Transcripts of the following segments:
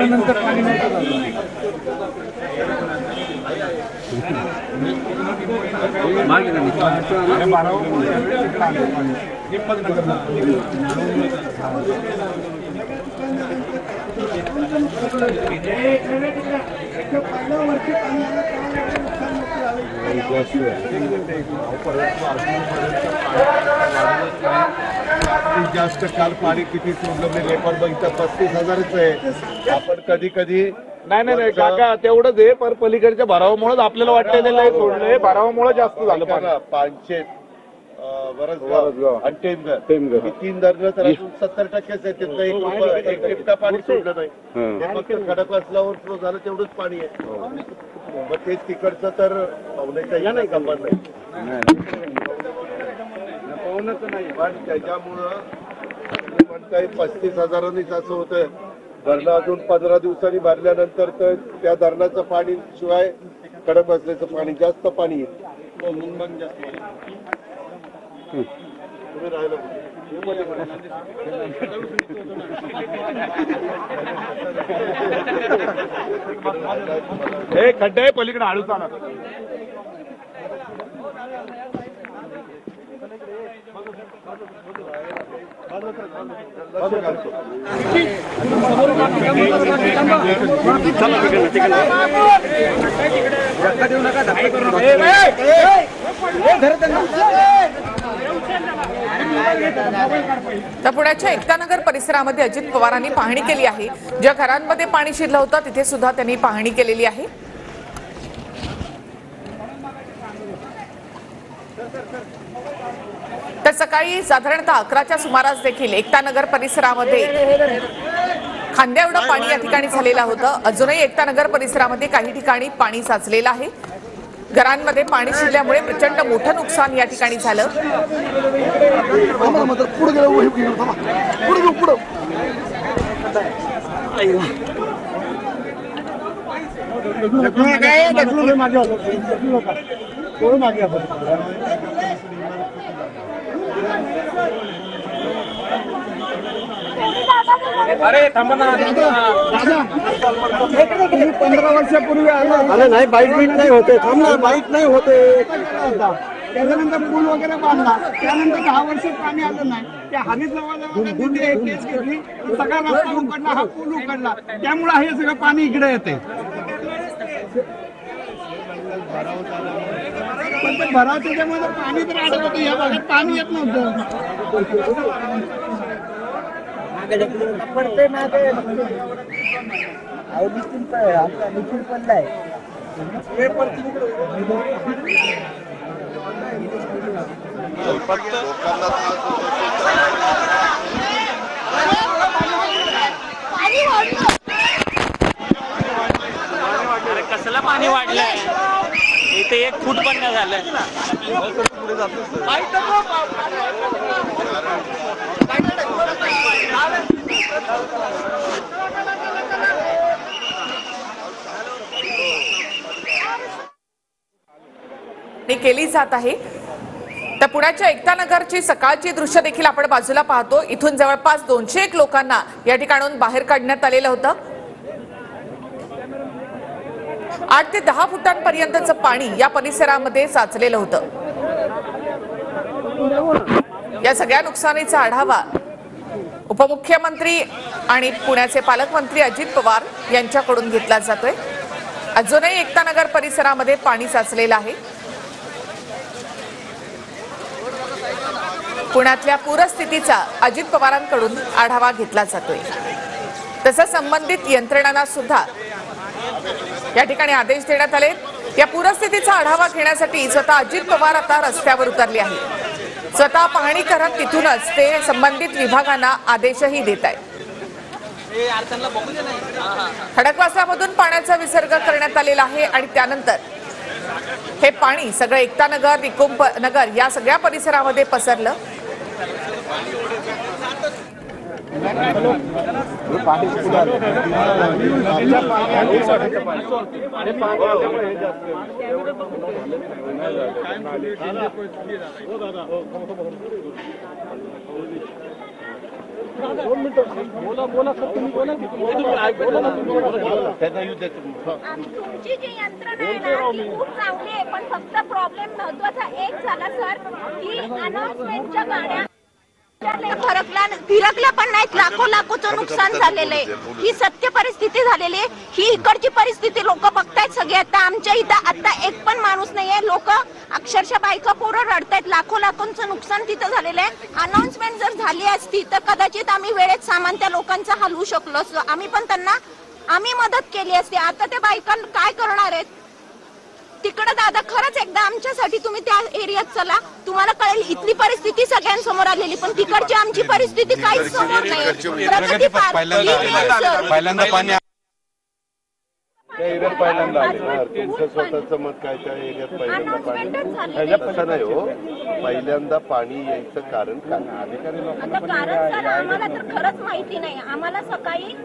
नंतर पाणी नव्हतं जास्त काल पाणी किती सोडलं रेकॉर्ड बघितलं 35,000च आहे. आपण कधी कधी नाही काका तेवढंच आहे, पण पलीकडच्या भरावामुळेच आपल्याला वाटलेलं आहे सोडलंय, भरावामुळे जास्त झालं पाणी. 500 वरसगाव आणि टेमघर ही 3 धरणं तर अजून 70%च आहे. तिथं एक टिपका पाणी सोडलं नाही. हे फक्त खडकवासला ओव्हरफ्लो झालं तेवढंच पाणी आहे. मग ते तिकडचं तर पाहुण्याच्या नाही गंमत नाही, पण त्याच्यामुळं म्हणताय 35,000नीच असं होतं. धरणं अजून 15 दिवसांनी भरल्यानंतर तर त्या धरणाचं पाणी शिवाय खडक बसल्याचं पाणी जास्त पाणी आहे. तुम्ही राहिलं हे खड्डे आहे पलीकडे आळूचा ना. तर पुण्याच्या एकतानगर परिसरामध्ये अजित पवारांनी पाहणी केली आहे. ज्या घरांमध्ये पाणी शिरलं होतं तिथे सुद्धा त्यांनी पाहणी केलेली आहे. तर सकाळी साधारणतः 11च्या सुमारास देखील एकतानगर परिसरामध्ये खांद्या एवढं पाणी या ठिकाणी झालेलं होतं. अजूनही एकतानगर परिसरामध्ये काही ठिकाणी पाणी साचलेलं आहे. घरांमध्ये पाणी शिरल्यामुळे प्रचंड मोठं नुकसान या ठिकाणी झालं. अरे थांबा ना दादा, 15 वर्षापूर्वी आलं नाही, बाईट नाही होते. थांब ना, बाईट नाही होते. त्याच्यानंतर पूल वगैरे बांधला, त्यानंतर 10 वर्ष पाणी आलं नाही. त्या हनीत जवळ केस घेतली, सगळा रस्ता उकडला, हा पूल उकडला, त्यामुळे हे सगळं पाणी इकडे येते. पण ते भराव त्याच्यामध्ये पाणी तर आलं होतं, या भागात पाणी येत नव्हतं. पडते ना ते आपला निखिल पडलाय. कसलं पाणी वाढलंय इथे 1 फूट पण नाही झालं. केली जात आहे. तर पुण्याच्या एकतानगरची सकाळची दृश्य देखील आपण बाजूला पाहतो. इथून जवळपास 201 लोकांना या ठिकाणून बाहेर काढण्यात आलेलं होतं. 8 ते 10 फुटांपर्यंतचं पाणी या परिसरामध्ये साचलेलं होतं. या सगळ्या नुकसानीचा आढावा उपमुख्यमंत्री आणि पुण्याचे पालकमंत्री अजित पवार यांच्याकडून घेतला जातोय. अजूनही एकतानगर परिसरामध्ये पाणी साचलेलं आहे. पुण्यातल्या पूरस्थितीचा अजित पवारांकडून आढावा घेतला जातोय. तसंच संबंधित यंत्रणांना सुद्धा या ठिकाणी आदेश देण्यात आले. या पूरस्थितीचा आढावा घेण्यासाठी स्वतः अजित पवार आता रस्त्यावर उतरले आहेत. स्वतः पाहणी करत तिथूनच ते संबंधित विभागांना आदेशही देत आहेत. खडकवासलामधून पाण्याचा विसर्ग करण्यात आलेला आहे आणि त्यानंतर हे पाणी सगळं एकतानगर, निकुंभ नगर या सगळ्या परिसरामध्ये पसरलं. त्यांना येऊ द्या तुम्ही. तुमची जी यंत्रणा आहे ना ती खूप चांगली आहे, पण फक्त प्रॉब्लेम महत्वाचा एक झाला सर की अनाउन्समेंटच्या गाड्या फिरकल्या पण नाहीत. लाखोचं नुकसान झालेलं आहे. ही सत्य परिस्थिती झालेली आहे. ही इकडची परिस्थिती लोक बघतायत सगळे. आता आमच्या इथं आता एक पण माणूस नाहीये. लोक अक्षरशः बायका पोरं रडतायत. लाखोचं नुकसान तिथं झालेलं आहे. अनाउन्समेंट जर झाली असती तर कदाचित आम्ही वेळेत सामान त्या लोकांचं हलवू शकलो असतो. आम्ही पण त्यांना मदत केली असती. आता त्या बायका काय करणार आहेत तिकडे? दादा खरंच एकदा आमच्यासाठी तुम्ही त्या एरियात चला, तुम्हाला कळेल. इथली परिस्थिती सगळ्यांसमोर आलेली, पण तिकडची आमची परिस्थिती काहीच समोर नाही. पहिल्यांदा पाणी त्या एरियात पहिल्यांदा आले. तुमचं स्वतःचं मत काय त्या एरियात पहिल्यांदा पाणी? असं नाही हो, पहिल्यांदा पाणी यायचं कारण काय? अधिकारी आता कारण सर आम्हाला तर खरंच माहिती नाही. आम्हाला सकाळी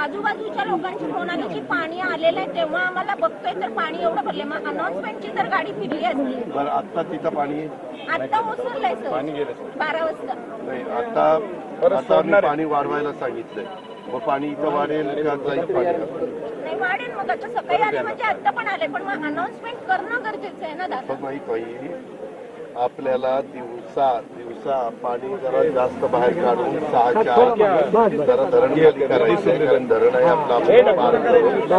आजूबाजूच्या लोकांची फोन आली की पाणी आलेलं आहे, तेव्हा आम्हाला बघतोय तर पाणी एवढं भरले. मग अनाउन्समेंटची जर गाडी फिरली असती. बरं, आता तिथं पाणी आता ओसरलंय सर 12 वाजता. नाही, आता मी पाणी वाढवायला सांगितलंय. मग पाणी इथं वाढेल का जाईल पाणी? नाही वाढेल. मग आता सकाळी आले म्हणजे आता पण आले, पण मग अनाउन्समेंट करणं गरजेचं आहे ना दादा. पण नाही पाहिजे. आपल्याला दिवसा पाणी जरा जास्त बाहेर काढून 6-4 जरा धरण खाली करायचंय. कारण धरण आहे आपलं लगेच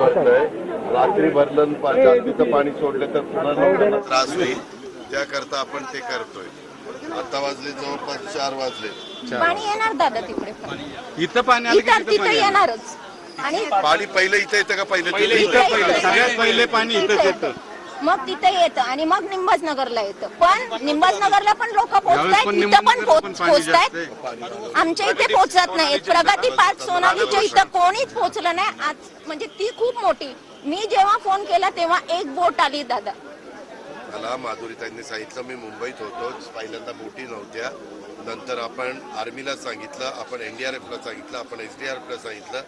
भरतंय. रात्री भरलं जास्तीचं पाणी सोडलं तर पुन्हा लोकांना त्रास होईल. त्याकरता आपण ते करतोय. आता वाजले जवळपास 4 वाजले. पाणी येणार दादा तिकडे. इथं पाणी आलं की तिथं येणारच. आणि पाणी पहिलं इथं येतं का? पहिलं सगळ्यात पहिले पाणी इथंच येतं. मग तिथे येतं आणि मग निंबाजनगरला येतं. पण निंबाजनगरला पण लोक पोहोचतायत, तिथं पण पोहोचतायत. आमच्या इथे पोहोचत नाहीत. प्रगती पार्क सोनालीच्या इथं कोणीच पोहोचलं नाही आज. म्हणजे ती खूप मोठी. मी जेव्हा फोन केला तेव्हा एक बोट आली दादा. मला माधुरीताईंनी सांगितलं, मी मुंबईत होतो, पहिल्यांदा बोटी नव्हत्या. नंतर आपण आर्मीला सांगितलं, आपण NDRFला सांगितलं, आपण SDRFला सांगितलं.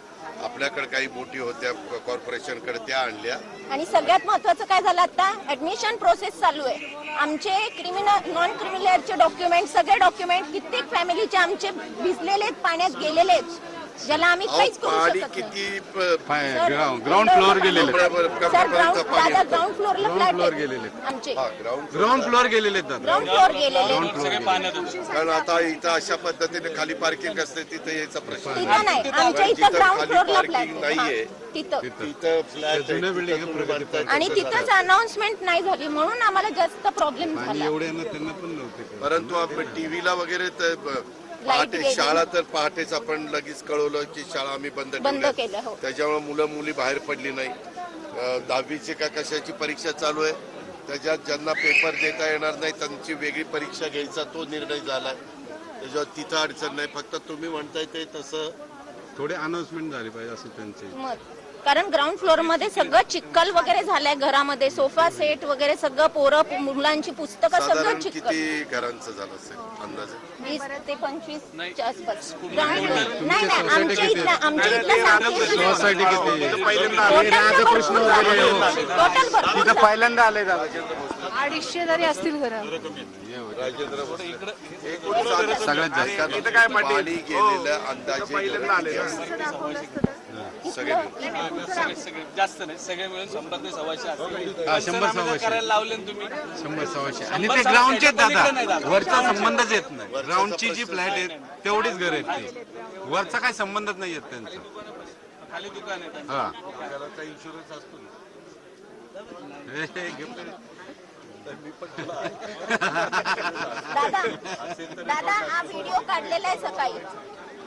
आपल्याकडे काही बोटी होत्या कॉर्पोरेशनकडे, त्या आणल्या. आणि सगळ्यात महत्वाचं काय झालं, आता ऍडमिशन प्रोसेस चालू आहे. आमचे क्रिमिनल नॉन क्रिमिनलचे डॉक्युमेंट, सगळे डॉक्युमेंट कित्येक फॅमिलीचे आमचे भिजलेले पाण्यात गेलेले आहेत, ज्याला आम्ही काहीच करू पाणी शकत किती ग्राउंड फ्लोअर गेलेले. ग्राउंड फ्लोअरला फ्लॅट गेलेले. आमचे ग्राउंड फ्लोअर गेलेले आहेत. ग्राउंड फ्लोअर गेलेले. कारण आता इथं अशा पद्धतीने खाली पार्किंग असते, तिथे यायचा प्रश्न तिथं नाही. आमच्या इथं ग्राउंड फ्लोअरला पार्किंग नाहीये, तिथं तिथं फ्लॅट आणि तिथंच अनाउन्समेंट नाही झाली म्हणून आम्हाला जास्त प्रॉब्लेम झाला. एवढे त्यांना पण नव्हते. परंतु आपण टीव्हीला वगैरे पहाटे शाळा तर पहाटेच आपण लगेच कळवलं की शाळा आम्ही बंद केल्या. हो. त्याच्यामुळे मुलं मुली बाहेर पडली नाही. 10वीची का कशाची परीक्षा चालू आहे, त्याच्यात ज्यांना पेपर देता येणार नाही त्यांची वेगळी परीक्षा घ्यायचा तो निर्णय झालाय. त्याच्यावर तिथं अडचण नाही. फक्त तुम्ही म्हणताय ते तसं थोडे अनाउन्समेंट झाली पाहिजे असं त्यांचे मत. कारण ग्राउंड फ्लोअर मध्ये सगळं चिक्कल वगैरे झालंय. घरामध्ये सोफा सेट वगैरे सगळं, पोरं मुलांची पुस्तकं सगळं साधारण चिक्कल. किती घरांचं झालं असेल अंदाजे? 20 ते 25 च्या आसपास. ग्राउंड नाही आमच्या इथलं सांगते. सोसायटी किती टोटल पहिल्यांदा आले दादा. 250 तरी असतील घरं. सगळ्यात जास्त पाणी गेलेलं अंदाजे सगळे जास्त नाही, सगळे मिळून 100 ते 125 असतील. 100-125 करायला लावले ना तुम्ही. 100-125 आणि ते ग्राउंडचे दादा वरचा संबंधच येत नाही. ग्राउंडची जी फ्लॅट आहेत तेवढीच घर आहेत ती, वरचा काही संबंधच नाही येत त्यांचा. खाली दुकान आहे. हा इन्शुरन्स असतो ना. दादा हा व्हिडिओ काढलेला आहे सकाळी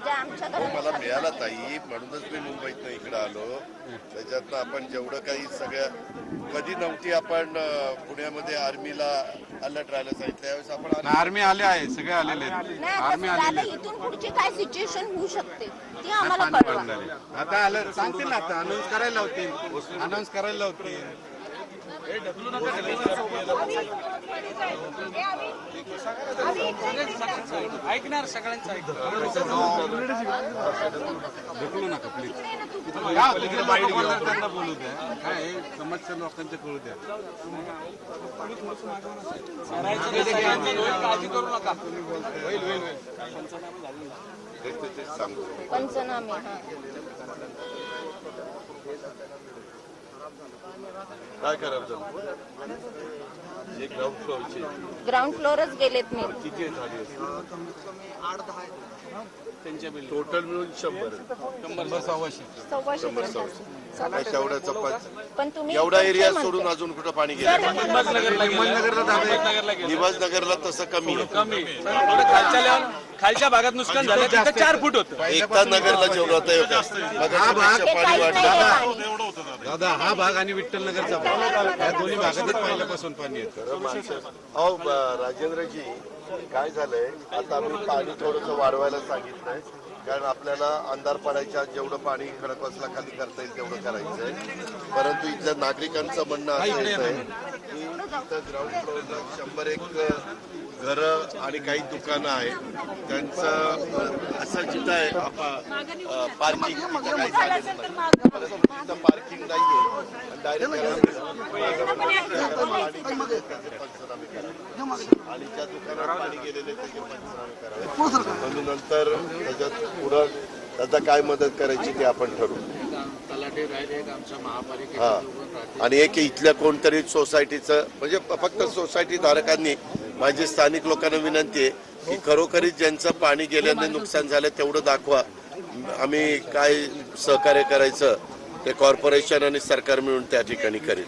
जे आमच्या मला मिळाला ताई, म्हणूनच मी मुंबईतनं इकडे आलो. त्याच्यातनं आपण जेवढं काही सगळ्या कधी नव्हती आपण पुण्यामध्ये आर्मीला अलर्ट राहायला सांगितलं, त्यावेळेस आपण आर्मी आले आहे, सगळे आलेले आहेत. आर्मी दादा इथून पुढची काय सिच्युएशन होऊ शकते ती आम्हाला कळवा. आता आलं सांगतील ना, आता अनाऊन्स करायला होतील, अनाऊन्स करायला होतील. ऐकणार सगळ्यांचं ढकलू नका प्लीज. त्यांना बोलू द्या, काय समस्या लोकांच्या कळू द्या. काळजी करू नका. ते सांगतो. पंचनामे काय करायचं एक ग्राउंड फ्लोअरची ग्राउंड फ्लोअरच गेलेत मी किती झाली टोटल मिळून 100 सव्वाशे तेवढ्याचा पण तुम्ही एवढा एरिया म्हणताय. सोडून अजून कुठं पाणी गेलं निवासनगरला तसं कमी आहे. खालच्या भागात नुकसान झालं तिथं 4 फूट होतं. एकता नगरला जेवढं होतं ते पाणी काहीच वाढलं नाहीये पाणी. दादा हा भाग आणि विठ्ठल नगरचा भाग या दोन्ही भागातच पहिल्यापासून पाणी येतं. अहो राजेंद्रजी काय झालंय आता आम्ही पाणी थोडंसं वाढवायला सांगितलंय कारण आपल्याला अंधार पडायच्या जेवढं पाणी खडकवासला खाली करता येईल तेवढं करायचंय. परंतु इथल्या नागरिकांचं म्हणणं असं येतंय की इथं ग्राउंड फ्लोअरला 101 घरं आणि काही दुकानं आहेत त्यांचं असं जिथं आहे पार्किंग पार्किंग नाहीये डायरेक्ट आणि ज्या दुकानात पाणी गेलेले त्याचे पंचनामे करावे आणि नंतर त्याच्यात पुढं त्याचा काय मदत करायची ते आपण ठरवू. हा आणि एक इथल्या कोणतरी सोसायटीचं म्हणजे फक्त सोसायटी धारकांनी माझी स्थानिक लोकांना विनंती आहे की खरोखरीच ज्यांचं पाणी गेल्याने नुकसान झालं तेवढं दाखवा. आम्ही काय सहकार्य करायचं ते कॉर्पोरेशन आणि सरकार मिळून त्या ठिकाणी करेल.